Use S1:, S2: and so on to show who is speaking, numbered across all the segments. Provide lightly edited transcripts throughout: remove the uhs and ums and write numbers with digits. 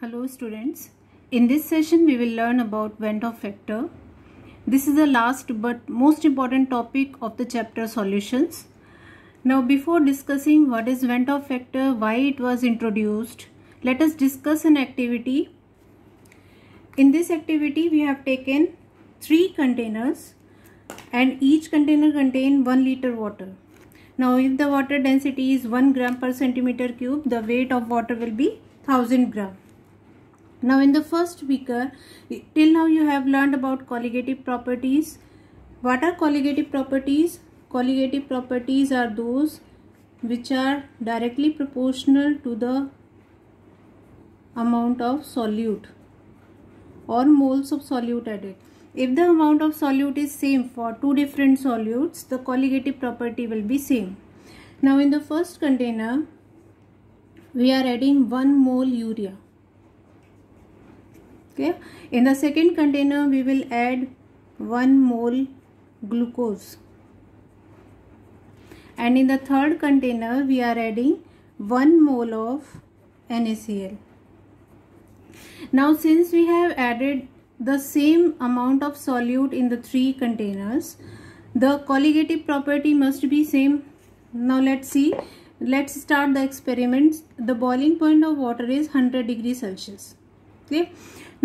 S1: Hello students, in this session we will learn about Van 't Hoff factor. This is the last but most important topic of the chapter solutions. Now before discussing what is Van 't Hoff factor, why it was introduced, let us discuss an activity. In this activity we have taken 3 containers and each container contains 1 liter water. Now if the water density is 1 gram per centimeter cube, the weight of water will be 1000 gram. Now in the first beaker, till now you have learned about colligative properties. What are colligative properties? Colligative properties are those which are directly proportional to the amount of solute or moles of solute added. If the amount of solute is same for 2 different solutes, the colligative property will be same. Now in the first container, we are adding 1 mole urea. Okay. In the second container, we will add 1 mole glucose. And in the third container, we are adding 1 mole of NaCl. Now since we have added the same amount of solute in the 3 containers, the colligative property must be same. Now let's see. Let's start the experiments. The boiling point of water is 100 degrees Celsius. Okay.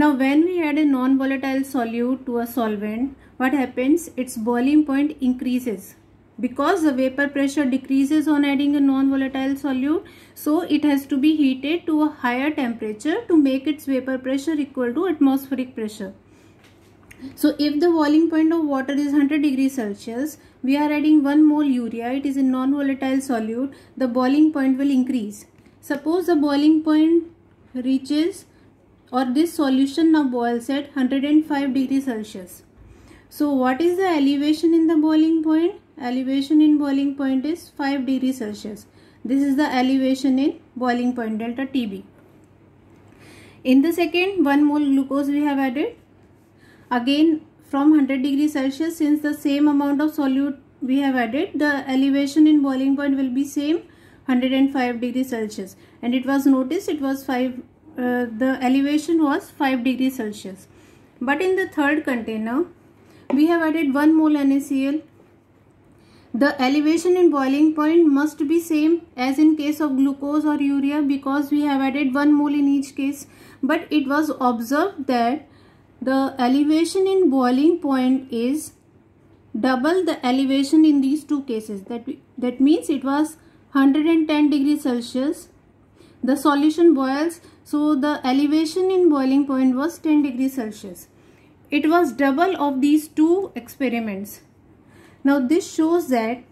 S1: Now when we add a non-volatile solute to a solvent, what happens? Its boiling point increases because the vapor pressure decreases on adding a non-volatile solute, so it has to be heated to a higher temperature to make its vapor pressure equal to atmospheric pressure. So if the boiling point of water is 100 degrees Celsius, we are adding 1 mole urea, it is a non-volatile solute, the boiling point will increase. Suppose the boiling point reaches, or this solution now boils at 105 degrees Celsius. So what is the elevation in the boiling point? Elevation in boiling point is 5 degrees Celsius. This is the elevation in boiling point, delta TB. In the second, 1 mole glucose we have added. Again from 100 degrees Celsius, since the same amount of solute we have added, the elevation in boiling point will be same, 105 degrees Celsius. And it was noticed it was the elevation was 5 degrees Celsius. But in the third container, we have added 1 mole NaCl. The elevation in boiling point must be same as in case of glucose or urea because we have added 1 mole in each case. But it was observed that the elevation in boiling point is double the elevation in these 2 cases. That means it was 110 degrees Celsius. The solution boils, so the elevation in boiling point was 10 degrees Celsius. It was double of these 2 experiments. Now this shows that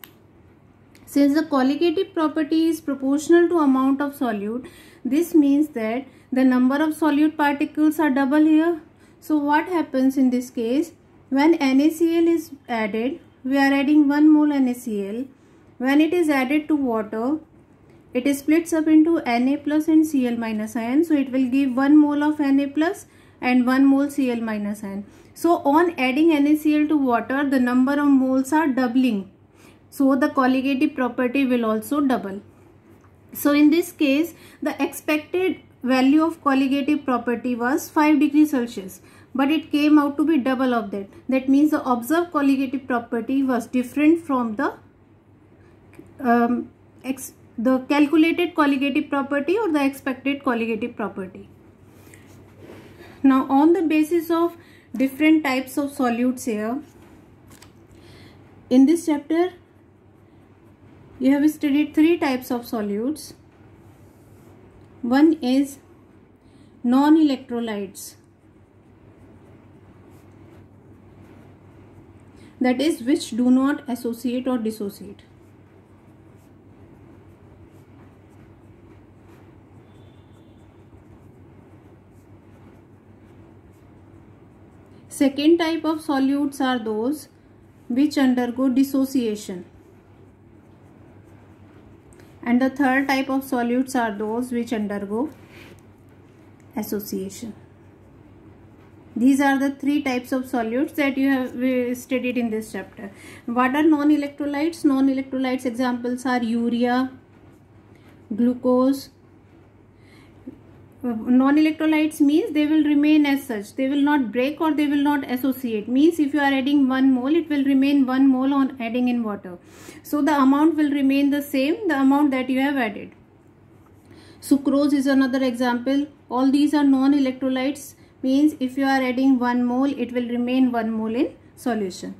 S1: since the colligative property is proportional to amount of solute, this means that the number of solute particles are double here. So what happens in this case? When NaCl is added, we are adding 1 mole NaCl. When it is added to water, it splits up into Na plus and Cl minus ion. So it will give 1 mole of Na plus and 1 mole Cl minus ion. So on adding NaCl to water, the number of moles are doubling. So the colligative property will also double. So in this case, the expected value of colligative property was 5 degrees Celsius. But it came out to be double of that. That means the observed colligative property was different from the calculated colligative property or the expected colligative property. Now on the basis of different types of solutes here, in this chapter you have studied 3 types of solutes. One is non-electrolytes, that is which do not associate or dissociate. Second type of solutes are those which undergo dissociation. And the third type of solutes are those which undergo association. These are the 3 types of solutes that you have studied in this chapter. What are non-electrolytes? Non-electrolytes examples are urea, glucose, non-electrolytes means they will remain as such. They will not break or they will not associate. Means if you are adding 1 mole, it will remain 1 mole on adding in water. So the amount will remain the same, the amount that you have added. Sucrose is another example. All these are non-electrolytes. Means if you are adding 1 mole, it will remain 1 mole in solution.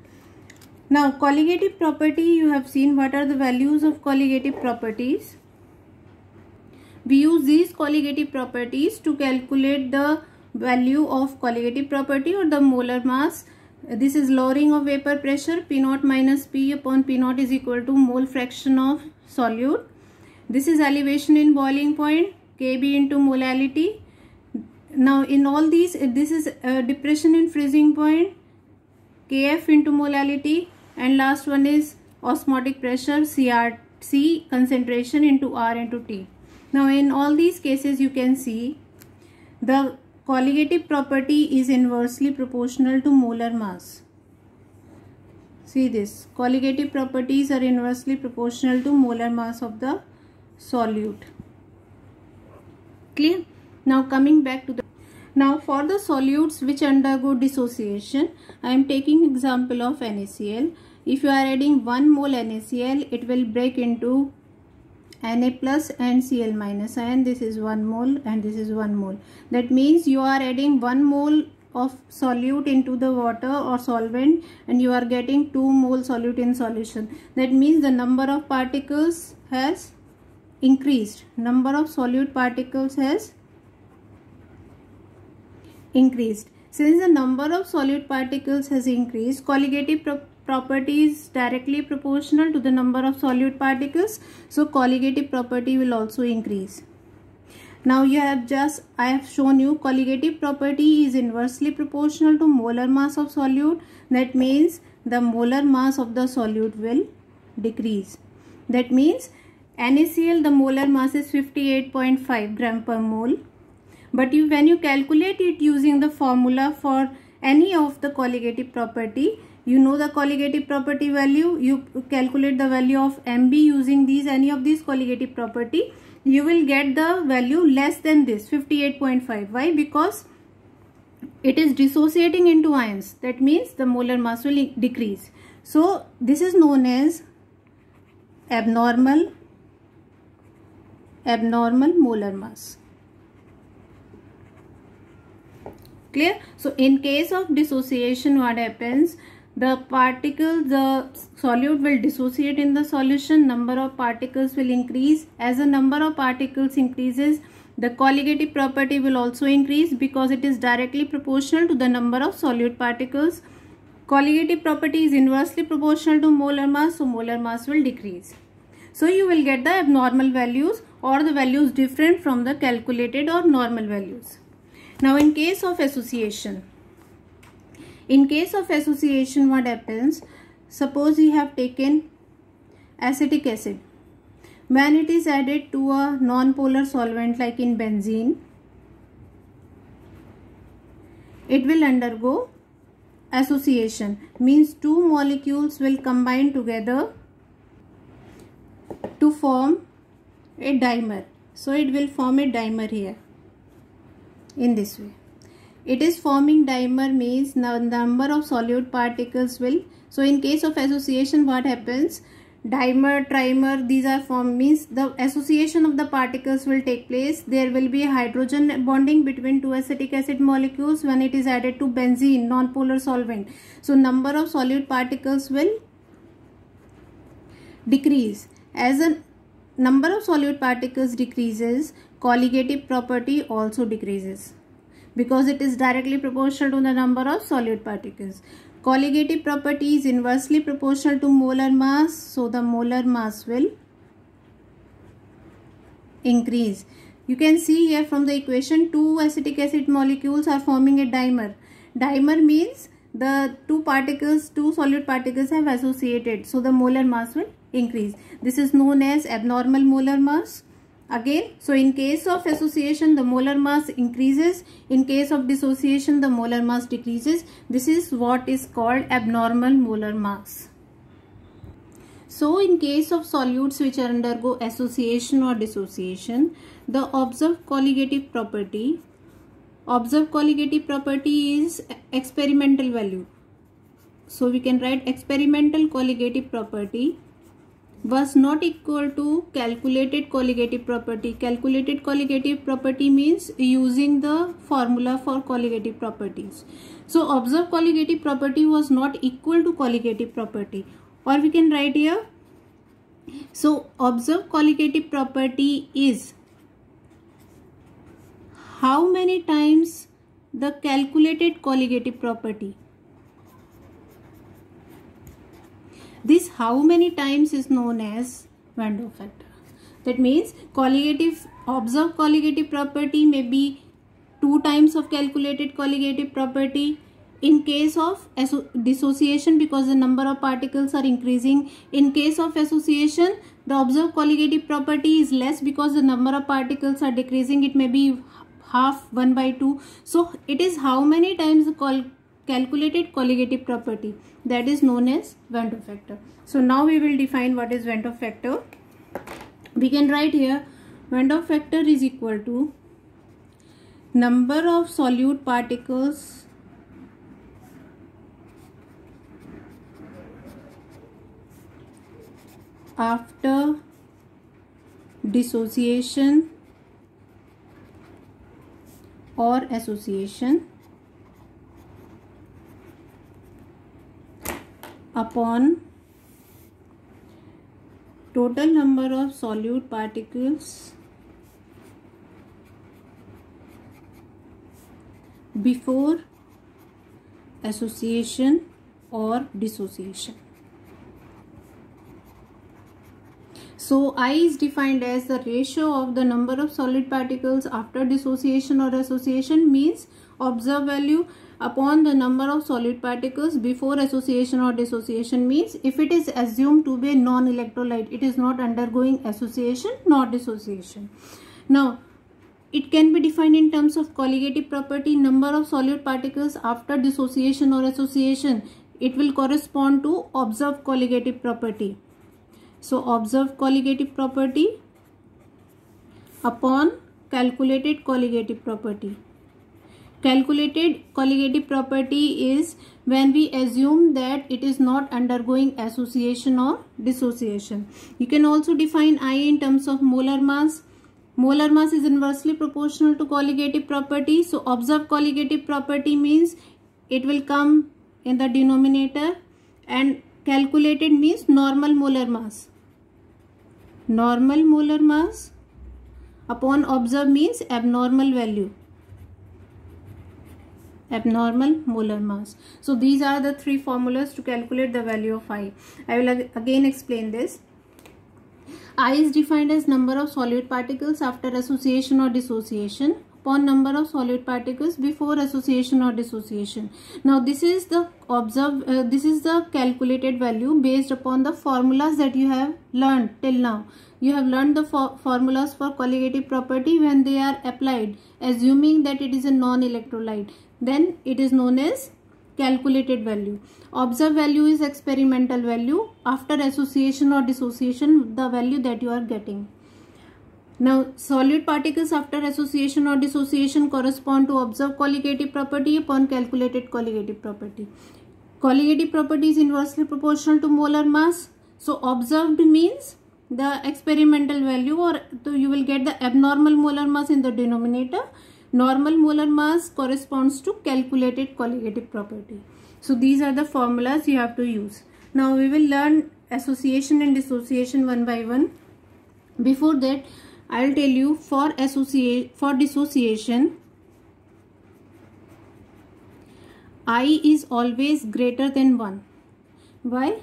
S1: Now colligative property, you have seen what are the values of colligative properties. We use these colligative properties to calculate the value of colligative property or the molar mass. This is lowering of vapor pressure. P naught minus P upon P naught is equal to mole fraction of solute. This is elevation in boiling point, Kb into molality. Now in all these, this is depression in freezing point, Kf into molality, and last one is osmotic pressure, CRC, concentration into R into T. Now in all these cases you can see the colligative property is inversely proportional to molar mass. See this, colligative properties are inversely proportional to molar mass of the solute. Clear? Now coming back to the, now for the solutes which undergo dissociation, I am taking example of NaCl. If you are adding 1 mole NaCl, it will break into Na plus and Cl minus ion. This is 1 mole and this is 1 mole. That means you are adding 1 mole of solute into the water or solvent and you are getting 2 mole solute in solution. That means the number of particles has increased. Number of solute particles has increased. Since the number of solute particles has increased, colligative property is directly proportional to the number of solute particles. So colligative property will also increase. Now I have shown you colligative property is inversely proportional to molar mass of solute. That means the molar mass of the solute will decrease. That means NaCl, the molar mass is 58.5 gram per mole. But when you calculate it using the formula for any of the colligative property, you know the colligative property value, you calculate the value of Mb using any of these colligative property, you will get the value less than this 58.5. Why? Because it is dissociating into ions. That means the molar mass will decrease. So this is known as abnormal molar mass. Clear? So in case of dissociation, what happens? The solute will dissociate in the solution. Number of particles will increase. As the number of particles increases, the colligative property will also increase because it is directly proportional to the number of solute particles. Colligative property is inversely proportional to molar mass, so molar mass will decrease. So you will get the abnormal values or the values different from the calculated or normal values. Now in case of association, what happens? Suppose you have taken acetic acid. When it is added to a non-polar solvent like in benzene, it will undergo association. Means two molecules will combine together to form a dimer. So it will form a dimer here in this way. It is forming dimer means the number of solute particles will. So in case of association, what happens? Dimer, trimer, these are formed means the association of the particles will take place. There will be hydrogen bonding between two acetic acid molecules when it is added to benzene, non-polar solvent. So number of solute particles will decrease. As the number of solute particles decreases, colligative property also decreases, because it is directly proportional to the number of solute particles. Colligative property is inversely proportional to molar mass, so the molar mass will increase. You can see here from the equation, two acetic acid molecules are forming a dimer. Dimer means the two solute particles have associated, so the molar mass will increase. This is known as abnormal molar mass. Again, so in case of association, the molar mass increases. In case of dissociation, the molar mass decreases. This is what is called abnormal molar mass. So in case of solutes which undergo association or dissociation, the observed colligative property is experimental value. So we can write experimental colligative property was not equal to calculated colligative property. Calculated colligative property means using the formula for colligative properties. So observed colligative property was not equal to colligative property, or we can write here, so observed colligative property is how many times the calculated colligative property. This how many times is known as Van der factor. That means observed colligative property may be 2 times of calculated colligative property. In case of dissociation, because the number of particles are increasing. In case of association, the observed colligative property is less because the number of particles are decreasing. It may be half, 1/2. So it is how many times the calculated colligative property, that is known as Van der factor. So now we will define what is Van der factor. We can write here Van der factor is equal to number of solute particles after dissociation or association upon total number of solute particles before association or dissociation. So I is defined as the ratio of the number of solid particles after dissociation or association, means observed value upon the number of solid particles before association or dissociation, means if it is assumed to be a non-electrolyte, it is not undergoing association nor dissociation. Now it can be defined in terms of colligative property. Number of solute particles after dissociation or association, it will correspond to observed colligative property. So observed colligative property upon calculated colligative property. Calculated colligative property is when we assume that it is not undergoing association or dissociation. You can also define I in terms of molar mass. Molar mass is inversely proportional to colligative property. So observed colligative property means it will come in the denominator, and calculated means normal molar mass. Normal molar mass upon observed means abnormal value. Abnormal molar mass. So these are the 3 formulas to calculate the value of I. I will again explain this. I is defined as number of solute particles after association or dissociation upon number of solute particles before association or dissociation. Now this is the this is the calculated value based upon the formulas that you have learned till now. You have learned the formulas for colligative property when they are applied, assuming that it is a non-electrolyte. Then it is known as calculated value. Observed value is experimental value. After association or dissociation, the value that you are getting. Now solute particles after association or dissociation correspond to observed colligative property upon calculated colligative property. Colligative property is inversely proportional to molar mass. So observed means the experimental value, or you will get the abnormal molar mass in the denominator. Normal molar mass corresponds to calculated colligative property. So these are the formulas you have to use. Now we will learn association and dissociation one by one. Before that, I will tell you for dissociation, I is always greater than 1. Why?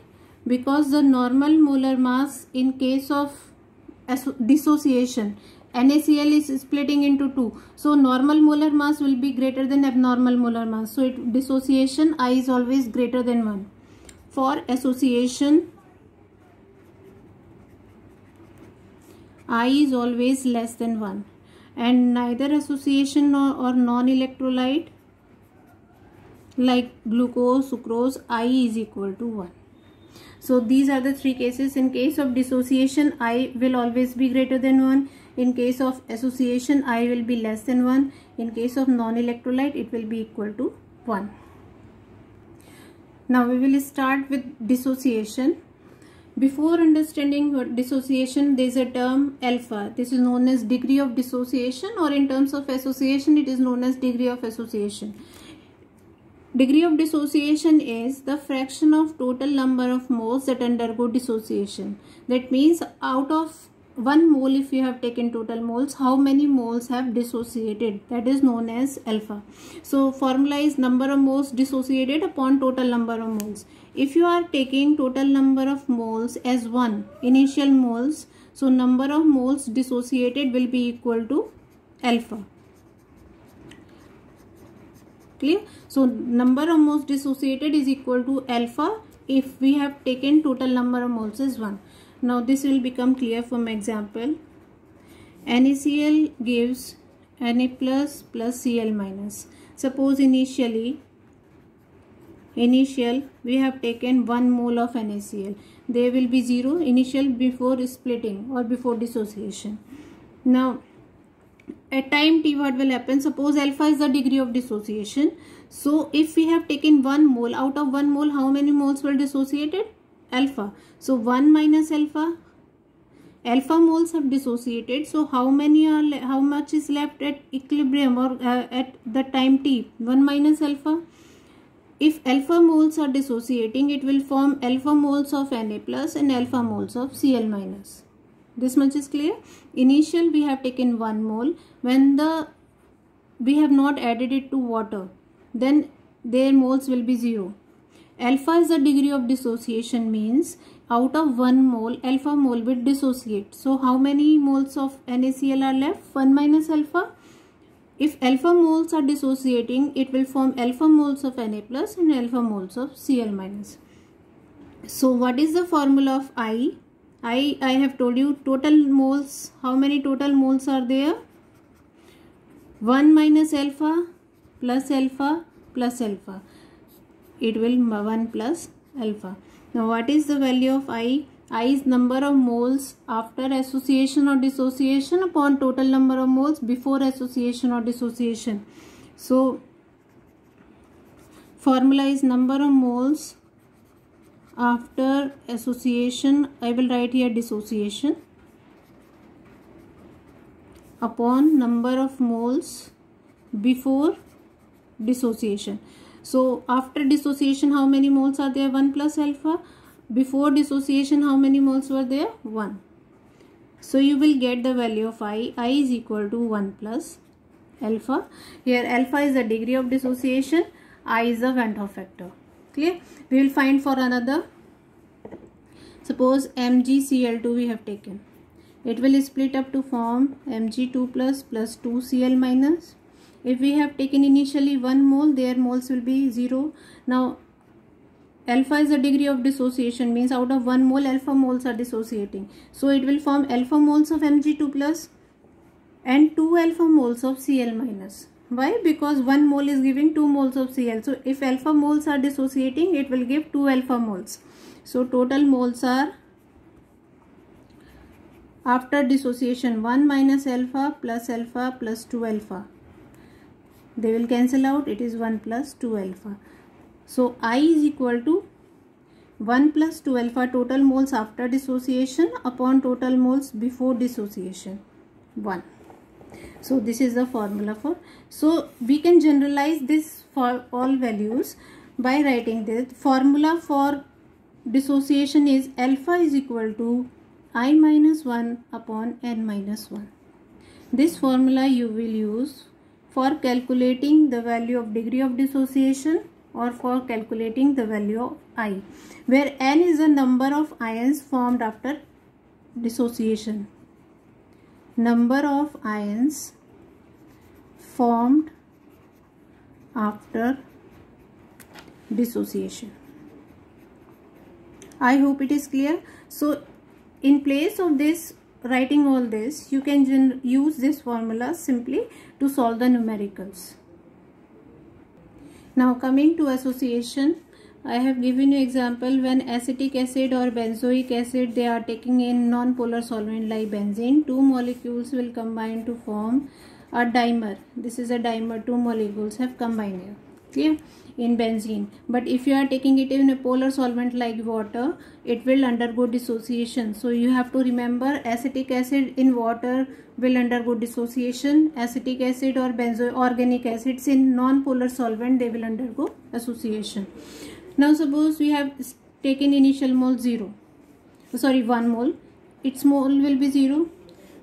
S1: Because the normal molar mass in case of dissociation, NaCl is splitting into 2. So normal molar mass will be greater than abnormal molar mass. So dissociation, I is always greater than 1. For association, I is always less than 1. And neither association or non-electrolyte like glucose, sucrose, I is equal to 1. So these are the three cases. In case of dissociation, I will always be greater than 1. In case of association, I will be less than 1. In case of non-electrolyte, it will be equal to 1. Now we will start with dissociation. Before understanding what dissociation, there is a term alpha. This is known as degree of dissociation, or in terms of association, it is known as degree of association. Degree of dissociation is the fraction of total number of moles that undergo dissociation. That means out of 1 mole, if you have taken total moles, how many moles have dissociated? That is known as alpha. So formula is number of moles dissociated upon total number of moles. If you are taking total number of moles as 1, initial moles, so number of moles dissociated will be equal to alpha. Clear? So number of moles dissociated is equal to alpha if we have taken total number of moles as 1. Now this will become clear from example. NaCl gives Na plus plus Cl minus. Suppose initial we have taken 1 mole of NaCl. There will be 0 initial before splitting or before dissociation. Now at time t, what will happen? Suppose alpha is the degree of dissociation. So if we have taken 1 mole, out of 1 mole, how many moles were dissociated? Alpha. So 1 minus alpha. Alpha moles have dissociated. So how much is left at equilibrium or at the time t? 1 minus alpha. If alpha moles are dissociating, it will form alpha moles of Na plus and alpha moles of Cl minus. This much is clear. Initial we have taken 1 mole. When we have not added it to water, then their moles will be 0. Alpha is the degree of dissociation, means out of 1 mole, alpha mole will dissociate. So how many moles of NaCl are left? 1 minus alpha. If alpha moles are dissociating, it will form alpha moles of Na plus and alpha moles of Cl minus. So what is the formula of I? I have told you total moles. How many total moles are there? 1 minus alpha plus alpha plus alpha. It will 1 plus alpha. Now what is the value of I? I is number of moles after association or dissociation upon total number of moles before association or dissociation. So formula is number of moles after association. I will write here dissociation upon number of moles before dissociation. So after dissociation, how many moles are there? 1 plus alpha. Before dissociation, how many moles were there? 1. So you will get the value of I. I is equal to 1 plus alpha. Here alpha is the degree of dissociation. I is the Van't Hoff factor. Clear? We will find for another. Suppose MgCl2 we have taken. It will split up to form Mg2 plus 2 Cl minus. If we have taken initially 1 mole, their moles will be 0. Now alpha is the degree of dissociation, means out of 1 mole alpha moles are dissociating. So it will form alpha moles of Mg2 plus and 2 alpha moles of Cl minus. Why? Because 1 mole is giving 2 moles of Cl. So if alpha moles are dissociating, it will give 2 alpha moles. So total moles are after dissociation 1 minus alpha plus 2 alpha. They will cancel out. It is 1 plus 2 alpha. So I is equal to 1 plus 2 alpha total moles after dissociation upon total moles before dissociation 1. So this is the formula for. So we can generalize this for all values by writing this. Formula for dissociation is alpha is equal to I minus 1 upon N minus 1. This formula you will use for calculating the value of degree of dissociation or for calculating the value of I, where N is the number of ions formed after dissociation. Number of ions formed after dissociation. I hope it is clear. So in place of this writing all this, you can use this formula simply to solve the numericals. Now coming to association, I have given you example when acetic acid or benzoic acid they are taking in non-polar solvent like benzene. Two molecules will combine to form a dimer. This is a dimer. Two molecules have combined here. Clear? In benzene. But if you are taking it in a polar solvent like water, it will undergo dissociation. So you have to remember acetic acid in water will undergo dissociation. Acetic acid or organic acids in non-polar solvent they will undergo association. Now suppose we have taken initial mole 1 mole. Its mole will be 0.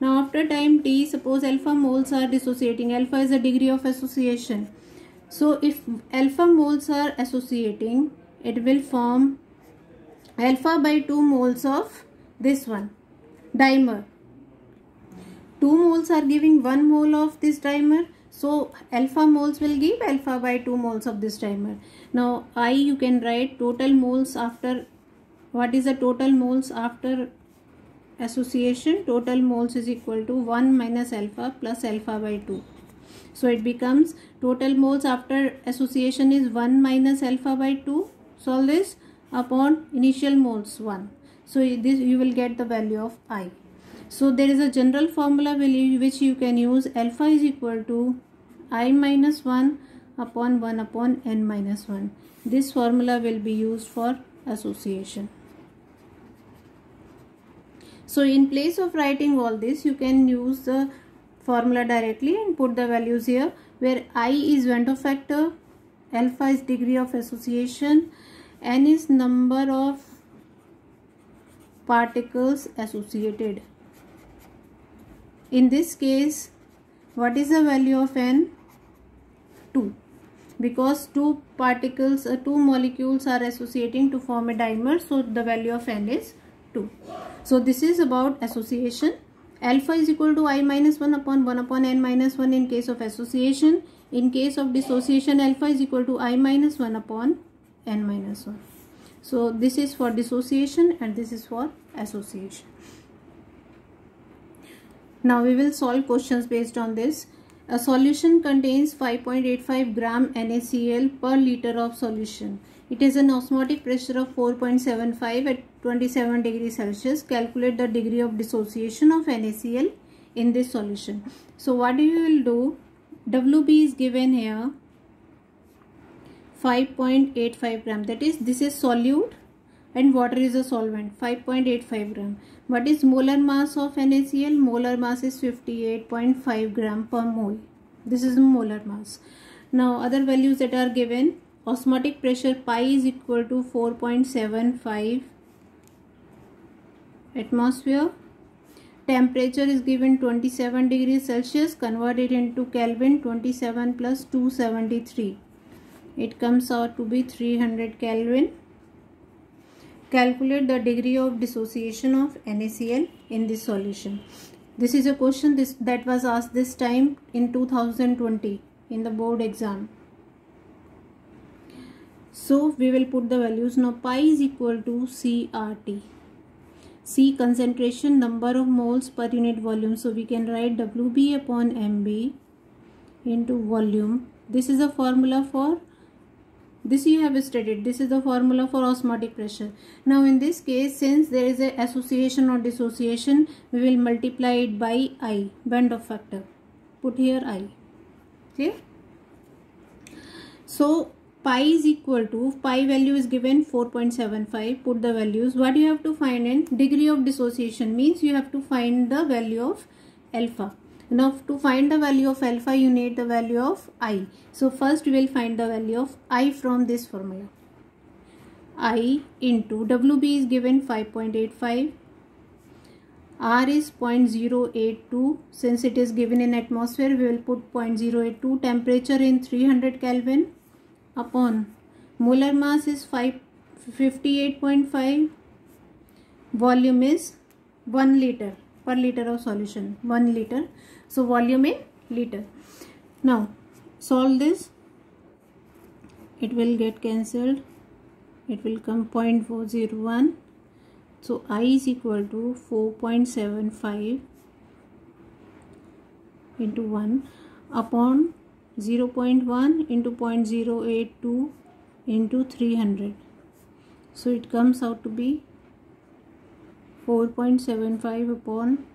S1: Now after time t, suppose alpha moles are dissociating. Alpha is the degree of association. So if alpha moles are associating, it will form alpha by 2 moles of this one, dimer. 2 moles are giving 1 mole of this dimer. So alpha moles will give alpha by 2 moles of this dimer. Now I you can write total moles after, what is the total moles after association? Total moles is equal to 1 minus alpha plus alpha by 2. So it becomes total moles after association is 1 minus alpha by 2. Solve this upon initial moles 1. So this you will get the value of I. So there is a general formula which you can use. Alpha is equal to I minus 1 upon n minus 1. This formula will be used for association. So in place of writing all this, you can use the formula directly and put the values here, where I is Van 't Hoff factor, alpha is degree of association, n is number of particles associated. In this case, what is the value of n? 2, because two molecules are associating to form a dimer, so the value of n is 2. So this is about association. Alpha is equal to I minus 1 upon n minus 1 in case of association. In case of dissociation, alpha is equal to I minus 1 upon n minus 1. So this is for dissociation and this is for association. Now we will solve questions based on this. A solution contains 5.85 gram NaCl per liter of solution. It is an osmotic pressure of 4.75 at 27 degrees Celsius. Calculate the degree of dissociation of NaCl in this solution. So what you will do, Wb is given here 5.85 gram. That is, this is solute and water is a solvent. 5.85 gram. What is molar mass of NaCl? Molar mass is 58.5 gram per mole. This is molar mass. Now other values that are given. Osmotic pressure pi is equal to 4.75 atmosphere. Temperature is given 27 degrees Celsius. Convert it into Kelvin. 27 plus 273. It comes out to be 300 Kelvin. Calculate the degree of dissociation of NaCl in this solution. This is a question that was asked this time in 2020 in the board exam. So we will put the values. Now pi is equal to CRT. C concentration, number of moles per unit volume. So we can write Wb upon Mb into volume. This is a formula for, this you have studied. This is the formula for osmotic pressure. Now in this case, since there is a association or dissociation, we will multiply it by I, Van 't Hoff factor. Put here I. Okay. So pi is equal to, pi value is given 4.75. Put the values. What you have to find in degree of dissociation means you have to find the value of alpha. Now to find the value of alpha, you need the value of I. So first we will find the value of I from this formula. I into Wb is given 5.85. R is 0.082. Since it is given in atmosphere, we will put 0.082. Temperature in 300 Kelvin upon molar mass is 58.5. Volume is 1 liter per liter of solution. 1 liter. So volume in liter. Now solve this. It will get cancelled. It will come 0.401. So I is equal to 4.75 into 1 upon 0.1 into 0.082 into 300. So it comes out to be 4.75 upon,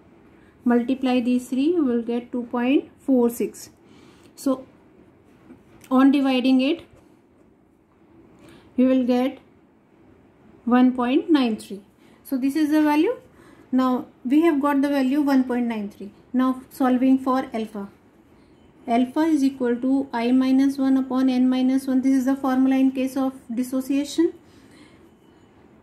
S1: multiply these three, you will get 2.46. So on dividing it, you will get 1.93. So this is the value. Now we have got the value 1.93. Now solving for alpha. Alpha is equal to I minus 1 upon n minus 1. This is the formula in case of dissociation.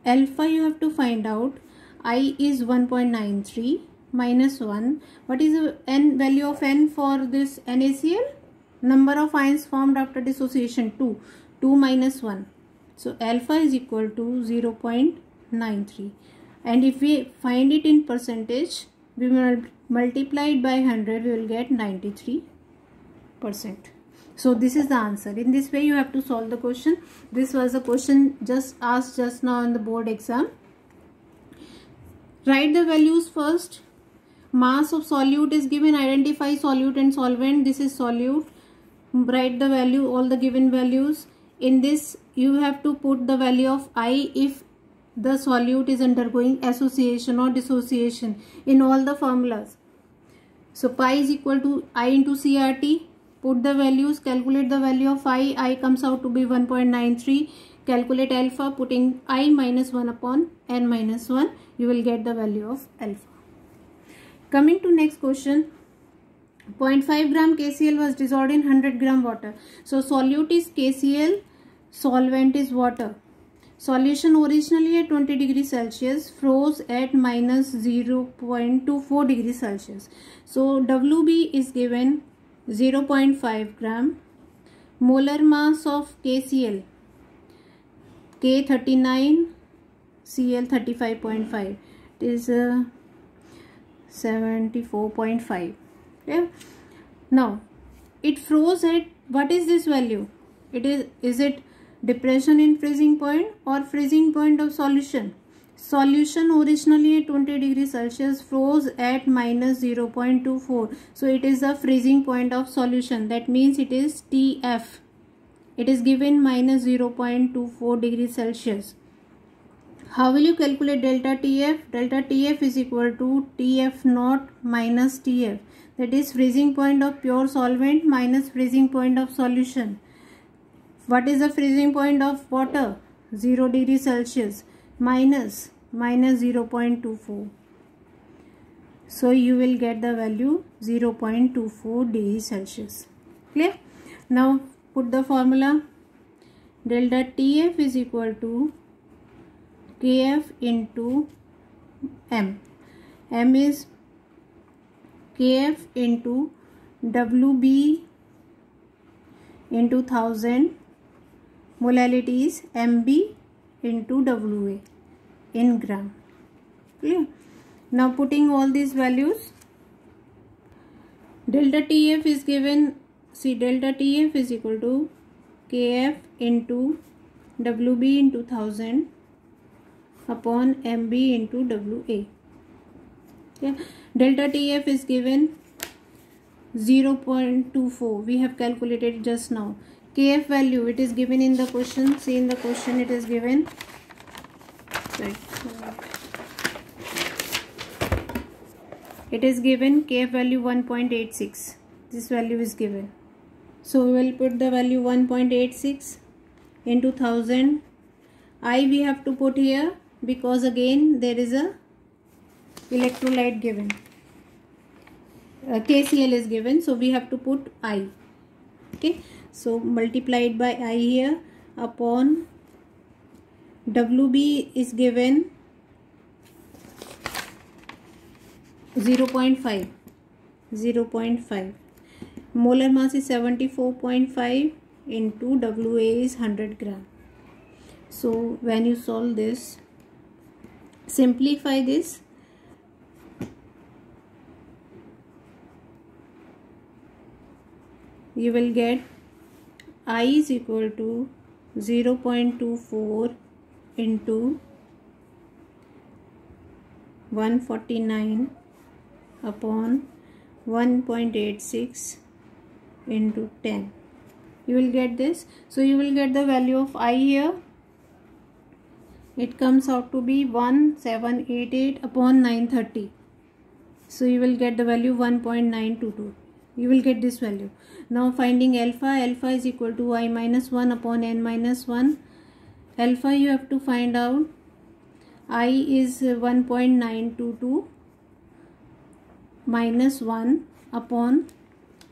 S1: Alpha you have to find out. I is 1.93 minus 1. What is the n value of n for this NaCl? Number of ions formed after dissociation, 2. 2 minus 1. So alpha is equal to 0.93. And if we find it in percentage, we will multiply it by 100, we will get 93%. So this is the answer. In this way you have to solve the question. This was a question just asked just now in the board exam. Write the values first. Mass of solute is given. Identify solute and solvent. This is solute. Write the value, all the given values. In this you have to put the value of I if the solute is undergoing association or dissociation in all the formulas. So pi is equal to I into CRT. Put the values, calculate the value of I. I comes out to be 1.93. Calculate alpha, putting I minus 1 upon n minus 1. You will get the value of alpha. Coming to next question. 0.5 gram KCl was dissolved in 100 gram water. So solute is KCl, solvent is water. Solution originally at 20 degrees Celsius froze at minus 0.24 degrees Celsius. So WB is given 0.5 gram. Molar mass of KCl, K39, Cl 35.5. It is 74.5. Okay. Now it froze at, what is this value? Is it depression in freezing point or freezing point of solution? Solution originally at 20 degrees Celsius froze at minus 0.24. So it is the freezing point of solution. That means it is TF. It is given minus 0.24 degrees Celsius. How will you calculate delta TF? Delta TF is equal to TF naught minus TF. That is freezing point of pure solvent minus freezing point of solution. What is the freezing point of water? 0 degrees Celsius minus 0.24. So you will get the value 0.24 degrees Celsius. Clear? Now put the formula. Delta TF is equal to KF into M. M is KF into WB into 1000. Molality is MB into WA in gram. Clear? Now putting all these values, delta TF is given. See, delta TF is equal to KF into WB into 1000 upon MB into WA. Okay. Delta TF is given 0.24. We have calculated just now. KF value, it is given in the question. See, in the question it is given. Sorry. It is given KF value 1.86. This value is given. So we will put the value 1.86 into 1000. I we have to put here because again there is a electrolyte given. KCl is given, so we have to put I. Okay, so multiplied by I here upon WB is given 0.5. Molar mass is 74.5 into WA is 100 gram. So when you solve this, simplify this, you will get I is equal to 0.24 into 149 upon 1.86 into 10. You will get this. So you will get the value of I here it comes out to be 1788 upon 930. So you will get the value 1.922. You will get this value. Now finding alpha. Alpha is equal to I minus 1 upon n minus 1. Alpha you have to find out. I is 1.922 minus 1 upon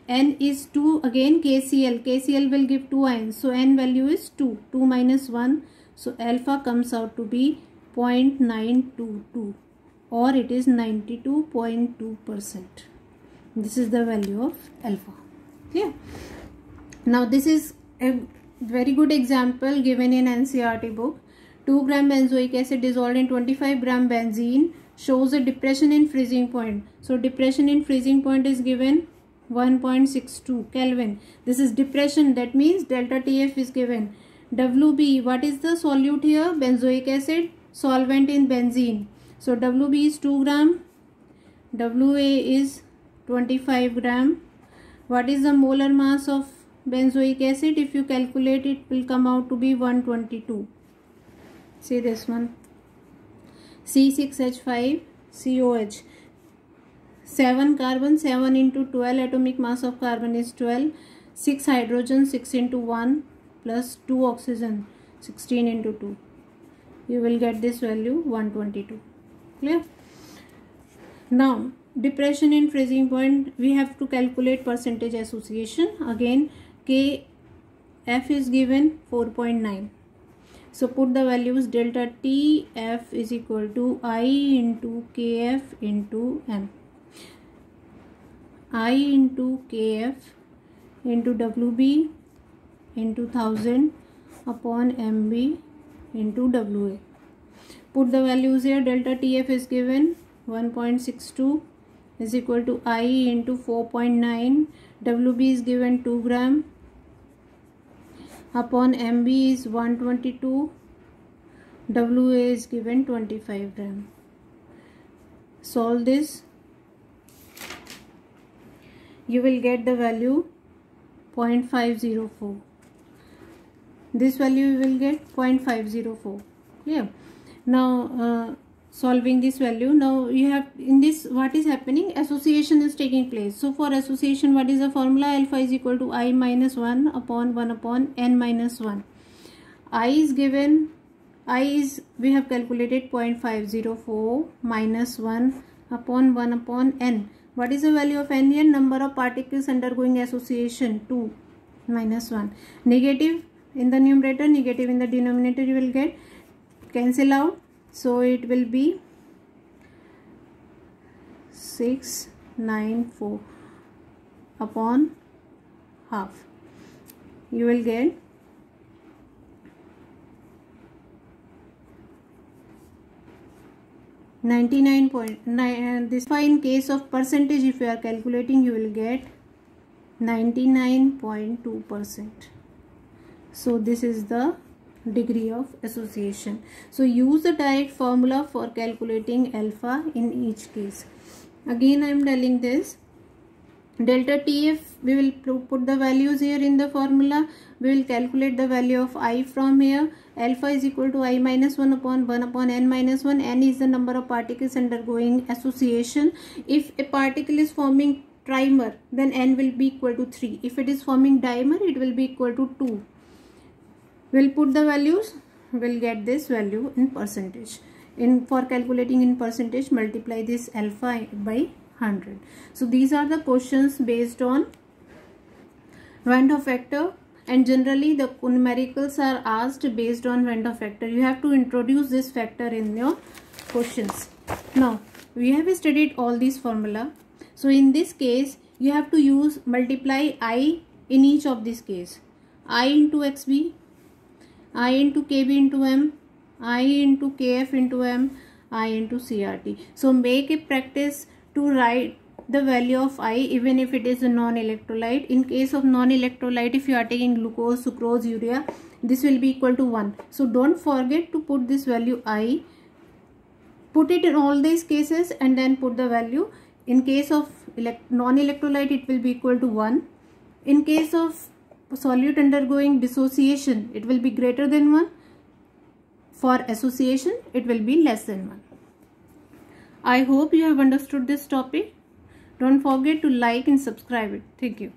S1: n is 2. Again KCL. KCL will give 2 ions. So n value is 2. 2 minus 1. So alpha comes out to be 0.922 or it is 92.2%. This is the value of alpha. Clear? Now this is a very good example given in NCERT book. 2 gram benzoic acid dissolved in 25 gram benzene shows a depression in freezing point. So depression in freezing point is given 1.62 Kelvin. This is depression, that means delta TF is given. WB, what is the solute here? Benzoic acid, solvent in benzene. So WB is 2 gram, WA is 25 gram. What is the molar mass of benzoic acid? If you calculate, it will come out to be 122. See this one, C6H5COH, 7 carbon, 7 into 12, atomic mass of carbon is 12, 6 hydrogen, 6 into 1 plus 2 oxygen, 16 into 2. You will get this value 122. Clear? Now depression in freezing point, we have to calculate percentage association. Again KF is given 4.9. So put the values. Delta TF is equal to I into KF into M. I into KF into WB into 1000 upon MB into WA. Put the values here. Delta TF is given 1.62 is equal to I into 4.9. WB is given 2 gram upon MB is 122. WA is given 25 gram. Solve this. You will get the value 0.504. This value you will get 0.504. Yeah. Now solving this value, now you have in this, what is happening? Association is taking place. So for association, what is the formula? Alpha is equal to I minus 1 upon n minus 1. I is given, we have calculated 0.504 minus 1 upon n. What is the value of n here? Number of particles undergoing association, 2 minus 1. Negative in the numerator, negative in the denominator, you will get, cancel out. So it will be 694 upon half. You will get 99.9. This in case of percentage, if you are calculating, you will get 99.2%. So this is the degree of association. So use the direct formula for calculating alpha in each case. Again I am telling this. Delta TF, we will put the values here in the formula. We will calculate the value of I from here. Alpha is equal to I minus 1 upon n minus 1. N is the number of particles undergoing association. If a particle is forming trimer, then n will be equal to 3. If it is forming dimer, it will be equal to 2. We'll put the values, we'll get this value in percentage. For calculating in percentage, multiply this alpha by 100. So these are the questions based on Van der factor, and generally the numericals are asked based on Van der factor. You have to introduce this factor in your questions. Now we have studied all these formula. So in this case, you have to use multiply I in each of this case. I into XB, I into KB into M, I into KF into M, I into CRT. So make a practice to write the value of I even if it is a non-electrolyte. In case of non-electrolyte, if you are taking glucose, sucrose, urea, this will be equal to 1. So don't forget to put this value I. Put it in all these cases and then put the value. In case of non-electrolyte, it will be equal to 1. In case of solute undergoing dissociation, it will be greater than 1. For association, it will be less than 1. I hope you have understood this topic. Don't forget to like and subscribe it. Thank you.